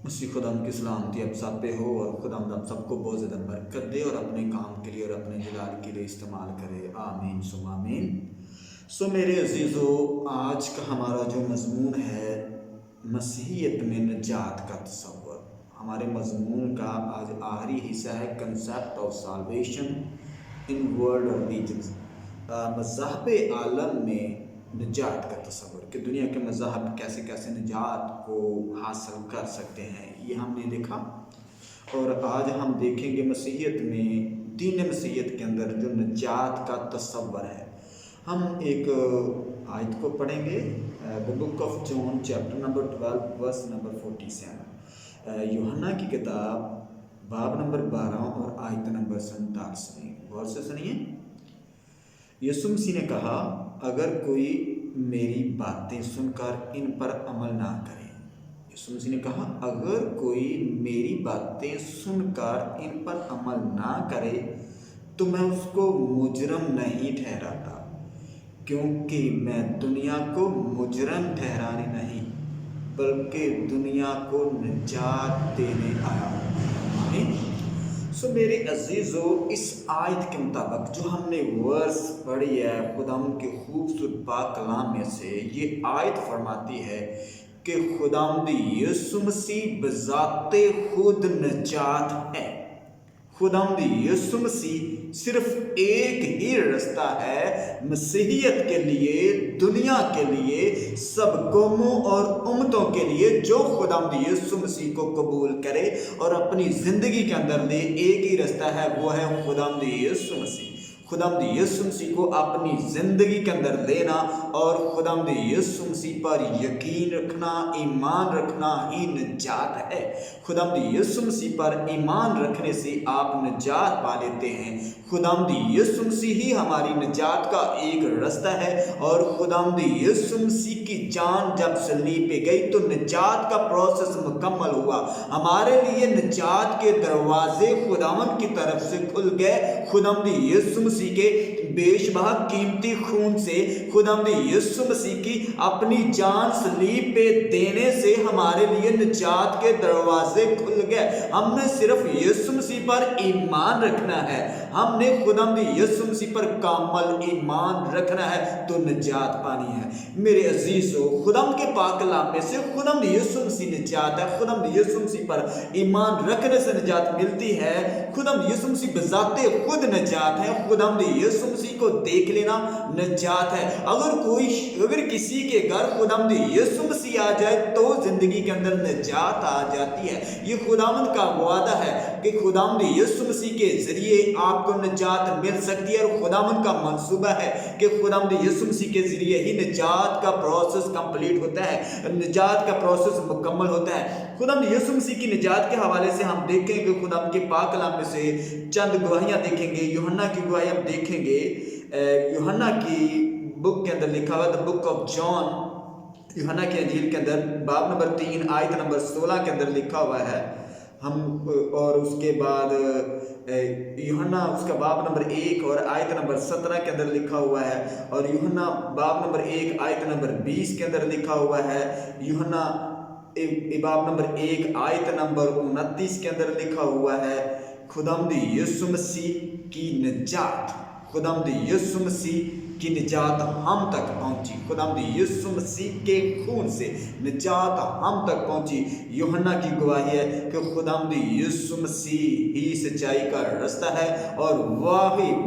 اسی خداوند کی سلامتی اب سب پہ ہو، اور خداوند اب سب کو بہت زیادہ برکت دے اور اپنے کام کے لیے اور اپنے جلال کے لیے استعمال کرے، آمین ثم آمین۔ میرے عزیزو، آج کا ہمارا جو مضمون ہے مسیحیت میں نجات کا تصور، ہمارے مضمون کا آج آخری حصہ ہے concept of salvation in world religions, مذاہب عالم میں نجات کا تصور، کہ دنیا کے مذاہب کیسے کیسے نجات کو حاصل کر سکتے ہیں، یہ ہم نے دیکھا۔ اور آج ہم دیکھیں گے مسیحیت میں، دین مسیحیت کے اندر جو نجات کا تصور ہے۔ ہم ایک آیت کو پڑھیں گے، book of John chapter number 12 verse number 47، یوحنا کی کتاب باب نمبر 12 اور آیت نمبر 47، غور سے سنیے۔ یسوع مسیح نے کہا، اگر کوئی میری باتیں سن کر ان پر عمل نہ کرے، یسوع مسیح نے کہا اگر کوئی میری باتیں سن کر ان پر عمل نہ کرے تو میں اس کو مجرم نہیں ٹھہراتا، کیونکہ میں دنیا کو مجرم ٹھہرانے نہیں بلکہ دنیا کو نجات دینے آیا ہوں، آمین۔ میرے عزیزو، اس آیت کے مطابق جو ہم نے ورس پڑھی ہے خداوند کے خوبصورت پاک کلام میں سے، یہ آیت فرماتی ہے کہ خداوند یسوع مسیح بذات خود نجات ہے۔ خداوند یسوع مسیح صرف ایک ہی رستہ ہے مسیحیت کے لیے، دنیا کے لیے، سب قوموں اور امتوں کے لیے۔ جو خداوند یسوع مسیح کو قبول کرے اور اپنی زندگی کے اندر لے، ایک ہی رستہ ہے، وہ ہے خداوند یسوع مسیح۔ خداوند یسوع مسیح کو اپنی زندگی کے اندر لینا اور خداوند یسوع مسیح پر یقین رکھنا، ایمان رکھنا ہی نجات ہے۔ خداوند یسوع مسیح پر ایمان رکھنے سے آپ نجات پا لیتے ہیں۔ خداوند یسوع مسیح ہی ہماری نجات کا ایک رستہ ہے، اور خداوند یسوع مسیح کی جان جب صلیب پہ گئی تو نجات کا پروسیس مکمل ہوا، ہمارے لیے نجات کے دروازے خداوند کی طرف سے کھل گئے۔ خداوند یسوع مسیح کے بے شبہ قیمتی خون سے، خداوند یسوع مسیح کی اپنی جان صلیب پہ دینے سے ہمارے لیے نجات کے دروازے کھل گئے۔ ہم نے صرف یسوع مسیح پر ایمان رکھنا ہے، ہم نے خداوند یسوع مسیح پر کامل ایمان رکھنا ہے تو نجات پانی ہے۔ میرے عزیزو، خداوند کے پاک کلام میں سے خداوند یسوع مسیح نجات ہے، خداوند یسوع مسیح پر ایمان رکھنے سے نجات ملتی ہے۔ خداوند یسوع مسیح بذات خود نجات ہے، خداوند یسوع مسیح کو دیکھ لینا نجات ہے۔ اگر کسی کے گھر خداوند یسوع مسیح آ جائے تو زندگی کے اندر نجات آ جاتی ہے۔ یہ خداوند کا وعدہ ہے کہ خداوند یسوع مسیح کے ذریعے آپ کو نجات مل سکتی ہے، اور خداوند کا منصوبہ ہے کہ خداوند یسوع مسیح کے ذریعے ہی نجات کا پروسیس کمپلیٹ ہوتا ہے، نجات کا پروسیس مکمل ہوتا ہے۔ خداوند یسوع مسیح کی نجات کے حوالے سے ہم دیکھیں گے خداوند کے پاک کلام میں سے چند گواہیاں دیکھیں گے۔ یوحنا کی گواہی ہم دیکھیں گے، یوحنا کی بک کے اندر لکھا ہوا ہے، بک آف جان، یوحنا کی انجیل کے اندر باب نمبر 3 آیت نمبر 16 کے اندر لکھا ہوا ہے، اور اس کے بعد یوحنا اس کا باب نمبر 1 اور آیت نمبر 17 کے اندر لکھا ہوا ہے، اور یوحنا باب نمبر 1 آیت نمبر 20 کے اندر لکھا ہوا ہے، یوحنا باب نمبر 1 آیت نمبر 29 کے اندر لکھا ہوا ہے۔ خداوند یسوع مسیح کی نجات، خداوند یسوع مسیح کی نجات ہم تک پہنچی، خداوند یسوع مسیح کے خون سے نجات ہم تک پہنچی۔ یوحنا کی گواہی ہے کہ خداوند یسوع مسیح ہی سچائی کا رستہ ہے، اور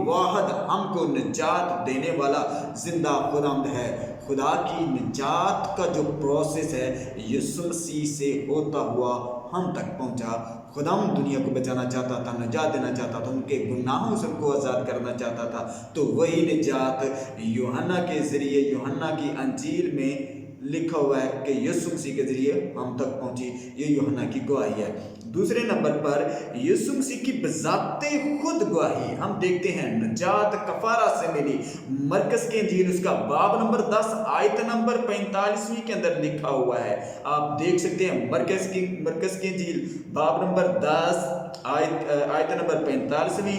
واحد ہم کو نجات دینے والا زندہ خداوند ہے۔ خدا کی نجات کا جو پروسیس ہے یسوع مسیح سے ہوتا ہوا ہم تک پہنچا۔ خداوند دنیا کو بچانا چاہتا تھا، نجات دینا چاہتا تھا، ان کے گناہوں سے ان کو آزاد کرنا چاہتا تھا، تو وہی نجات یوحنا کے ذریعے، یوحنا کی انجیل میں لکھا ہوا ہے کہ یسوع مسیح کے ذریعے ہم تک پہنچی۔ یہ یوحنا کی گواہی ہے۔ دوسرے نمبر پر یسوع مسیح کی بذات خود گواہی ہم دیکھتے ہیں، نجات کفارہ سے ملی۔ مرکز کی انجیل اس کا باب نمبر 10 آیت نمبر 45 کے اندر لکھا ہوا ہے، آپ دیکھ سکتے ہیں۔ مرکز کی انجیل باب نمبر 10 آیت نمبر 45،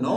9